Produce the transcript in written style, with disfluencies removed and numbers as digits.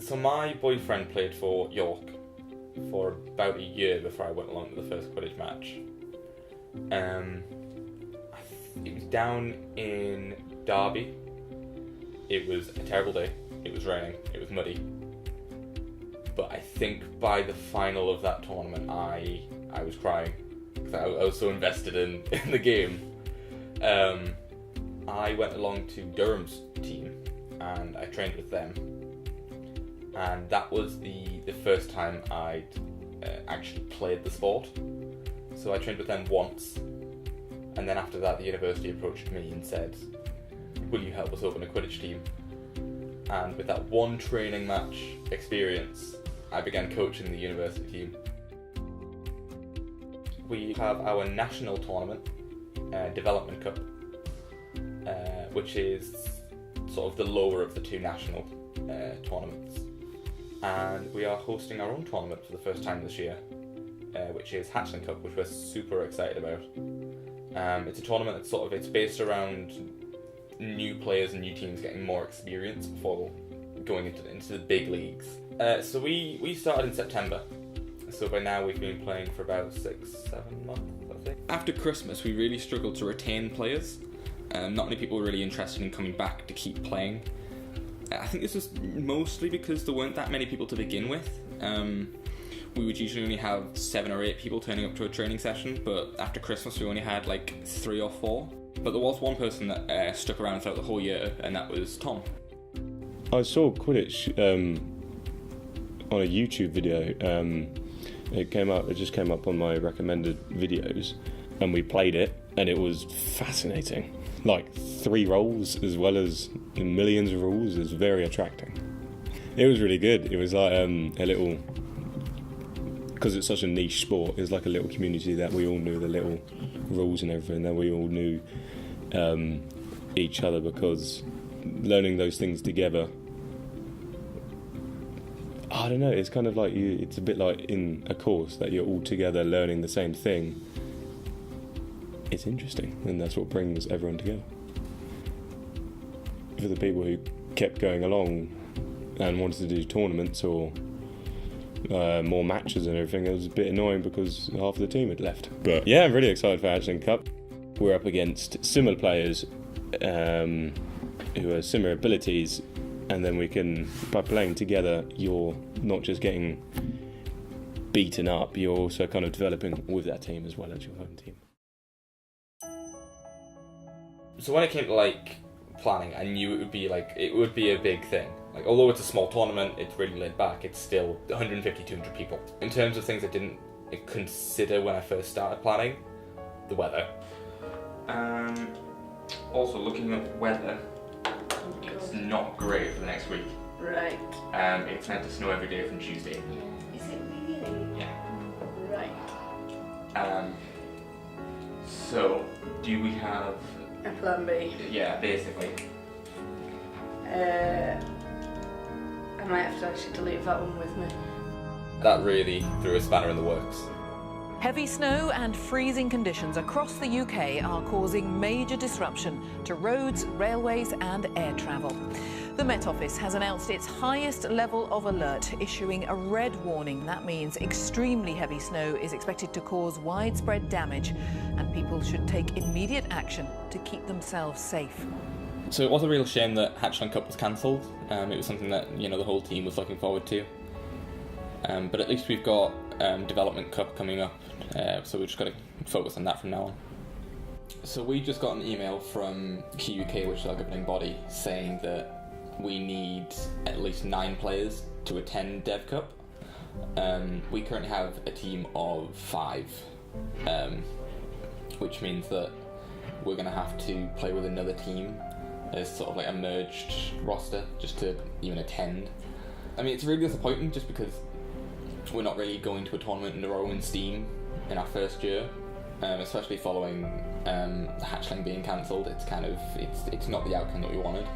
So my boyfriend played for York for about a year before I went along to the first Quidditch match. It was down in Derby. It was a terrible day. It was raining. It was muddy. But I think by the final of that tournament, I was crying because I was so invested in the game. I went along to Durham's team and I trained with them. And that was the first time I'd actually played the sport. So I trained with them once. And then after that, the university approached me and said, will you help us open a Quidditch team? And with that one training match experience, I began coaching the university team. We have our national tournament, Development Cup, which is sort of the lower of the two national tournaments. And we are hosting our own tournament for the first time this year, which is Hatchling Cup, which we're super excited about. It's a tournament that's it's based around new players and new teams getting more experience before going into the big leagues. So we started in September. So by now we've been playing for about 6-7 months, I think. After Christmas, we really struggled to retain players. Not many people were really interested in coming back to keep playing. I think this was mostly because there weren't that many people to begin with. We would usually only have 7 or 8 people turning up to a training session, but after Christmas we only had 3 or 4. But there was one person that stuck around throughout the whole year, and that was Tom. I saw Quidditch on a YouTube video. It just came up on my recommended videos, and we played it, and it was fascinating. 3 roles as well as millions of rules is very attracting. It was really good. It was a little, because it's such a niche sport, it was like a little community that we all knew the little rules and everything, that we all knew each other, because learning those things together, I don't know, it's kind of it's a bit like in a course that you're all together learning the same thing. It's interesting, and that's what brings everyone together. For the people who kept going along and wanted to do tournaments or more matches and everything, it was a bit annoying because half of the team had left. But yeah, I'm really excited for Hatchling Cup. We're up against similar players who have similar abilities, and then we can, by playing together, you're not just getting beaten up, you're also kind of developing with that team as well as your home team. So when it came to planning, I knew it would be a big thing. Although it's a small tournament, it's really laid back, it's still 150-200 people. In terms of things I didn't consider when I first started planning, the weather. Also looking at weather, it's not great for the next week. Right. It's meant to snow every day from Tuesday. Is it really? Yeah. Right. So, do we have A plan B? Yeah, basically. I might have to actually leave that one with me. That really threw a spanner in the works. Heavy snow and freezing conditions across the UK are causing major disruption to roads, railways and air travel. The Met Office has announced its highest level of alert, issuing a red warning. That means extremely heavy snow is expected to cause widespread damage, and people should take immediate action to keep themselves safe. So it was a real shame that Hatchling Cup was cancelled. It was something that the whole team was looking forward to. But at least we've got Development Cup coming up, so we've just got to focus on that from now on. So we just got an email from QUK, which is our governing body, saying that we need at least 9 players to attend Dev Cup. We currently have a team of 5, which means that we're going to have to play with another team as sort of a merged roster just to even attend. I mean, it's really disappointing just because we're not really going to a tournament under our own steam in our first year, especially following the Hatchling being cancelled. It's not the outcome that we wanted.